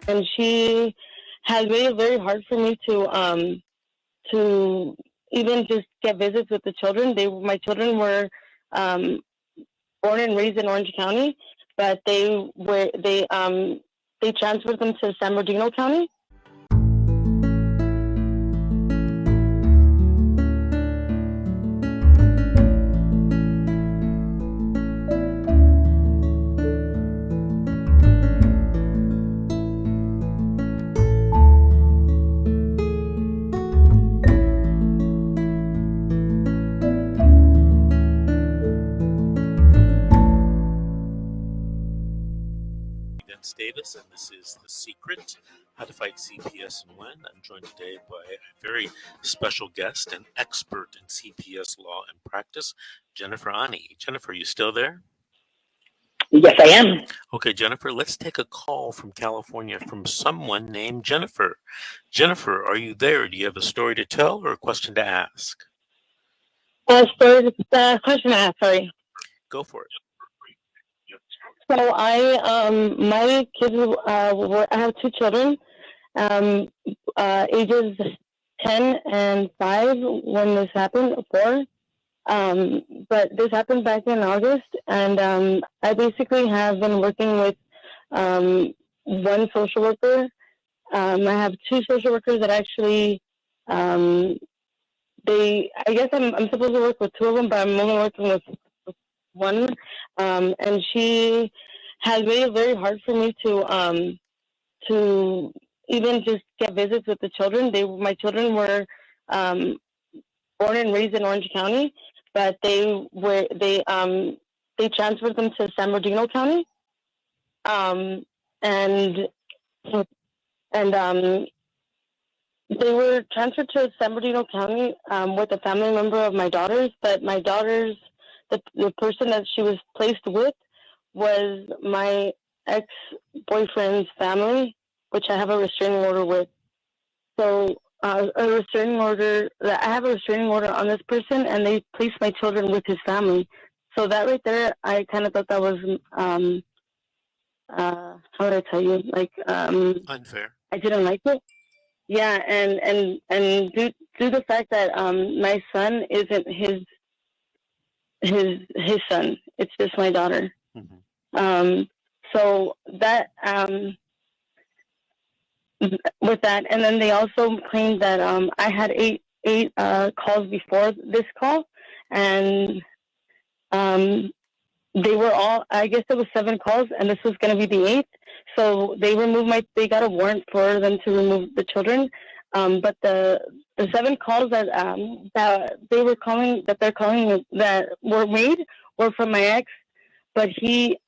and she has made it very hard for me to even just get visits with the children. My children were born and raised in Orange County, but they transferred them to San Bernardino County. Davis, and this is The Secret, How to Fight CPS and Win. I'm joined today by a very special guest, an expert in CPS law and practice, Jennifer Ani. Jennifer, you still there? Yes, I am. Okay, Jennifer, let's take a call from California from someone named Jennifer. Jennifer, are you there? Do you have a story to tell or a question to ask? Question to ask, sorry. Go for it. So my kids I have two children, ages 10 and 5 when this happened, 4. But this happened back in August, and I basically have been working with one social worker. I have two social workers that actually, I guess I'm supposed to work with 2 of them, but I'm only working with one, and she has made it very hard for me to even just get visits with the children. My children were born and raised in Orange County, but they transferred them to San Bernardino County, and they were transferred to San Bernardino County with a family member of my daughter's, but my daughter's the person that she was placed with was my ex-boyfriend's family, which I have a restraining order with. So I have a restraining order on this person, and they placed my children with his family. So that right there, I kind of thought that was, how would I tell you, like, unfair. I didn't like it. Yeah, and due to the fact that my son isn't his son, it's just my daughter. Mm-hmm. So that with that, and then they also claimed that I had eight calls before this call, and they were all, I guess there was 7 calls, and this was going to be the 8th. So they got a warrant for them to remove the children. But the 7 calls that they're calling that were made were from my ex, but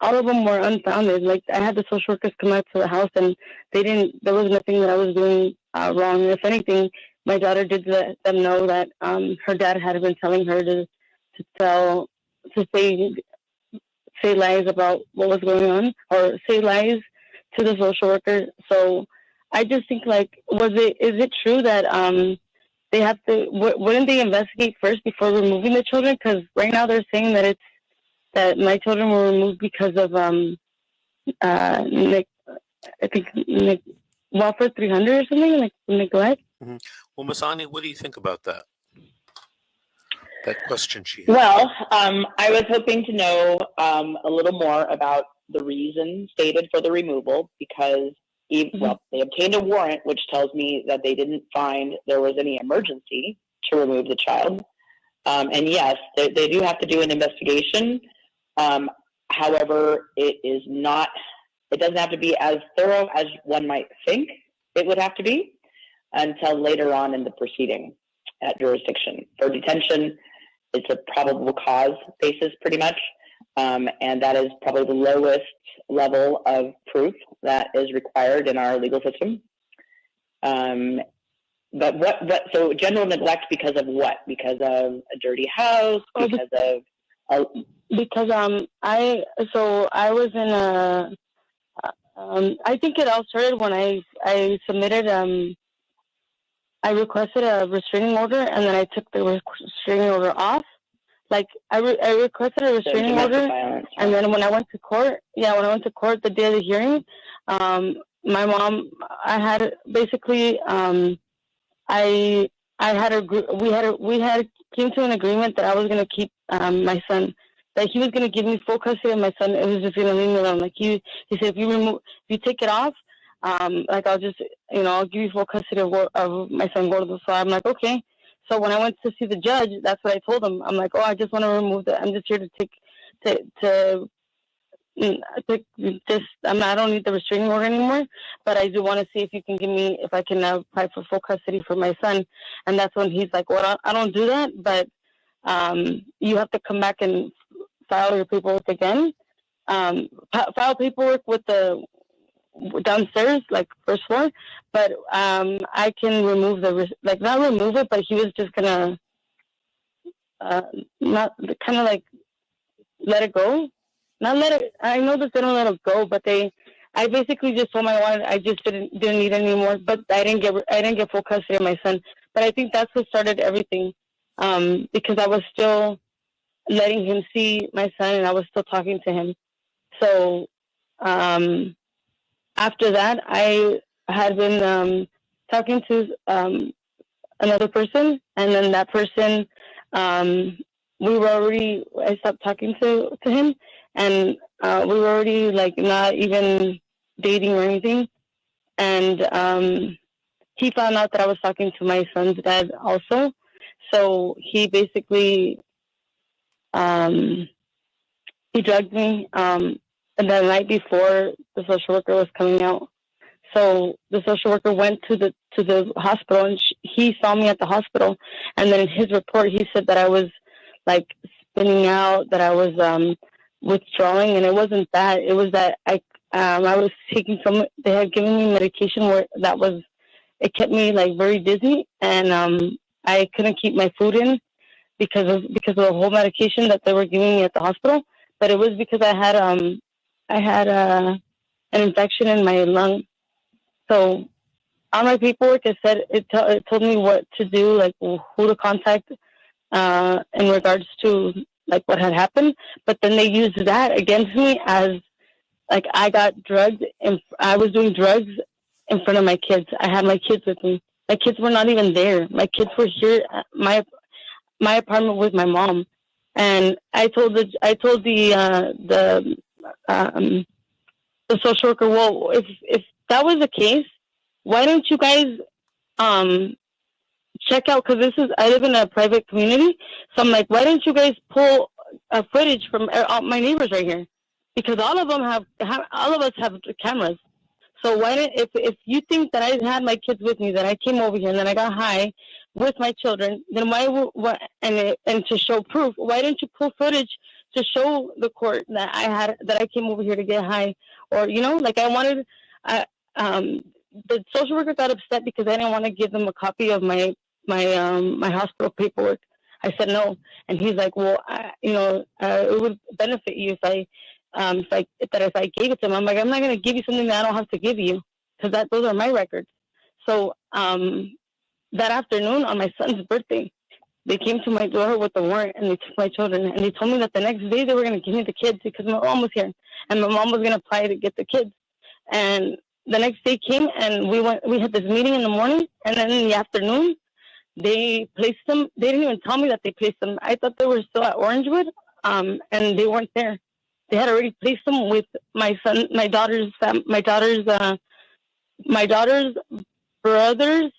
all of them were unfounded. Like, I had the social workers come out to the house, and there was nothing that I was doing wrong. If anything, my daughter did let them know that her dad had been telling her to say lies about what was going on, or say lies to the social worker. So I just think, like, is it true that they have to, wouldn't they investigate first before removing the children? Because right now they're saying that my children were removed because of welfare 300 or something, like neglect. Mm-hmm. Well, Ms. Ani, what do you think about that? That question she had. Well, I was hoping to know a little more about the reason stated for the removal, because they obtained a warrant, which tells me that they didn't find there was any emergency to remove the child. And yes, they do have to do an investigation. However, it doesn't have to be as thorough as one might think it would have to be until later on in the proceeding at jurisdiction. For detention, it's a probable cause basis pretty much. And that is probably the lowest level of proof that is required in our legal system. But so general neglect because of what? Because of a dirty house? Because I was in a, I think it all started when I submitted, I requested a restraining order, and then I took the restraining order off. Like, I requested a restraining order, and then when I went to court, the day of the hearing, my mom, I had basically, I had we had came to an agreement that I was gonna keep my son, that he was gonna give me full custody of my son. It was just gonna leave me alone. Like he said, if you take it off, like I'll just, I'll give you full custody of my son Gordo. So I'm like, okay. So when I went to see the judge, that's what I told him. I'm like, oh, I just want to remove I'm just here to take I don't need the restraining order anymore, but I do want to see if I can apply for full custody for my son. And that's when he's like, well, I don't do that, but you have to come back and file your paperwork again. File paperwork with the downstairs, like first floor, but I can remove not remove it, but he was just gonna not kind of like let it go. Not let it. I know that they don't let it go, but I basically just told I just didn't need any more. But I didn't get full custody of my son. But I think that's what started everything, because I was still letting him see my son, and I was still talking to him. So after that, I had been talking to another person, and then that person, I stopped talking to him. And we were already like not even dating or anything. And he found out that I was talking to my son's dad also. So he basically he drugged me. And the night before, the social worker was coming out. So the social worker went to the hospital, and he saw me at the hospital. And then in his report, he said that I was like spinning out, that I was withdrawing, and it wasn't that. It was that I was taking they had given me medication it kept me like very dizzy, and I couldn't keep my food in because of the whole medication that they were giving me at the hospital. But it was because I had an infection in my lung. So on my paperwork, it said it told me what to do, like who to contact in regards to like what had happened. But then they used that against me as like I got drugged and I was doing drugs in front of my kids. I had my kids with me. My kids were not even there. My kids were here at my apartment with my mom. And I told the social worker, well, if that was the case, why don't you guys check out? Because I live in a private community, so I'm like, why don't you guys pull footage from my neighbors right here? Because all of us have cameras. So why don't, if you think that I had my kids with me, that I came over here and then I got high with my children, then and to show proof, why don't you pull footage to show the court that I came over here to get high? Or like the social worker got upset because I didn't want to give them a copy of my hospital paperwork. I said no, and he's like, well, it would benefit you if I gave it to him. I'm like, I'm not going to give you something that I don't have to give you, because those are my records. So that afternoon on my son's birthday, they came to my door with a warrant, and they took my children, and they told me that the next day they were going to give me the kids because my mom was here, and my mom was going to apply to get the kids. And the next day came, and we had this meeting in the morning, and then in the afternoon, they placed them. They didn't even tell me that they placed them. I thought they were still at Orangewood, and they weren't there. They had already placed them with my daughter's brothers,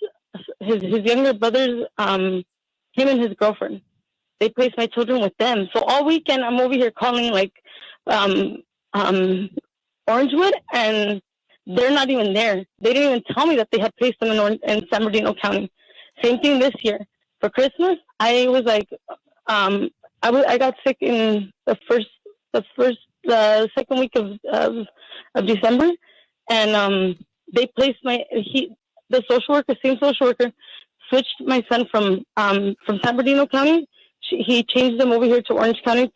his younger brothers, him and his girlfriend. They placed my children with them. So all weekend I'm over here calling like Orangewood, and they're not even there. They didn't even tell me that they had placed them in San Bernardino County. Same thing this year. For Christmas, I was like, I got sick in the second week of December, and they placed the same social worker switched my son from San Bernardino County. He changed them over here to Orange County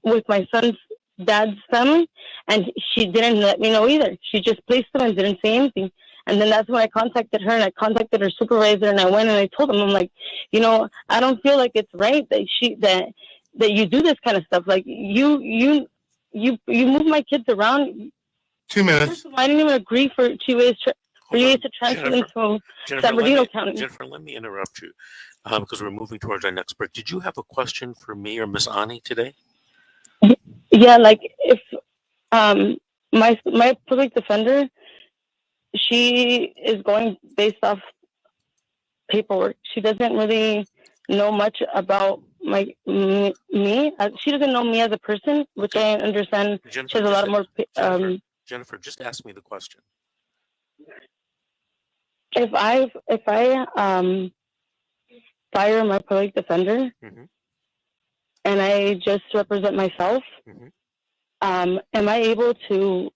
with my son's dad's family, and she didn't let me know either. She just placed them and didn't say anything. And then that's when I contacted her, and I contacted her supervisor, and I went and I told him, I'm like, I don't feel like it's right that you do this kind of stuff. Like you move my kids around. 2 minutes. I didn't even agree for you guys to transfer them to San Bernardino County. Jennifer, let me interrupt you because we're moving towards our next break. Did you have a question for me or Miss Ani today? Yeah, like if my public defender, she is going based off paperwork. She doesn't really know much about me. She doesn't know me as a person, which I understand. Jennifer, she has a lot more. Jennifer, just ask me the question. If I fire my public defender and I just represent myself, am I able to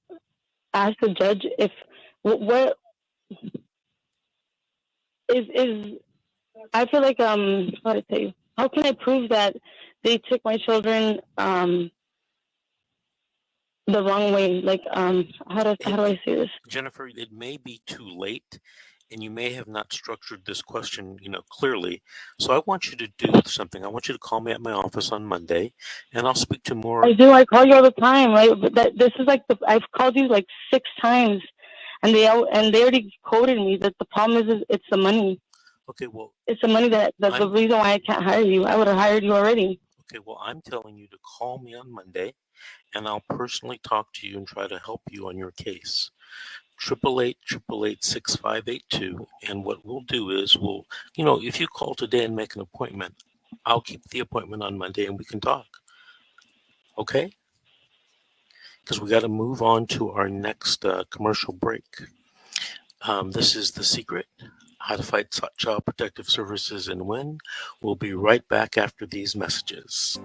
ask the judge if what is I feel like how to tell you, how can I prove that they took my children the wrong way? Like how do I say this? Jennifer, it may be too late and you may have not structured this question, clearly. So I want you to do something. I want you to call me at my office on Monday and I'll speak to more. I do. I call you all the time, right? But this is like I've called you like 6 times and they already quoted me that the problem is it's the money. Okay, well, it's the money that's the reason why I can't hire you. I would have hired you already. Okay, well, I'm telling you to call me on Monday and I'll personally talk to you and try to help you on your case. 888-888-6582. And what we'll do is if you call today and make an appointment, I'll keep the appointment on Monday and we can talk. Okay? Because we got to move on to our next commercial break. This is The Secret, How to Fight Child Protective Services and Win. We'll be right back after these messages.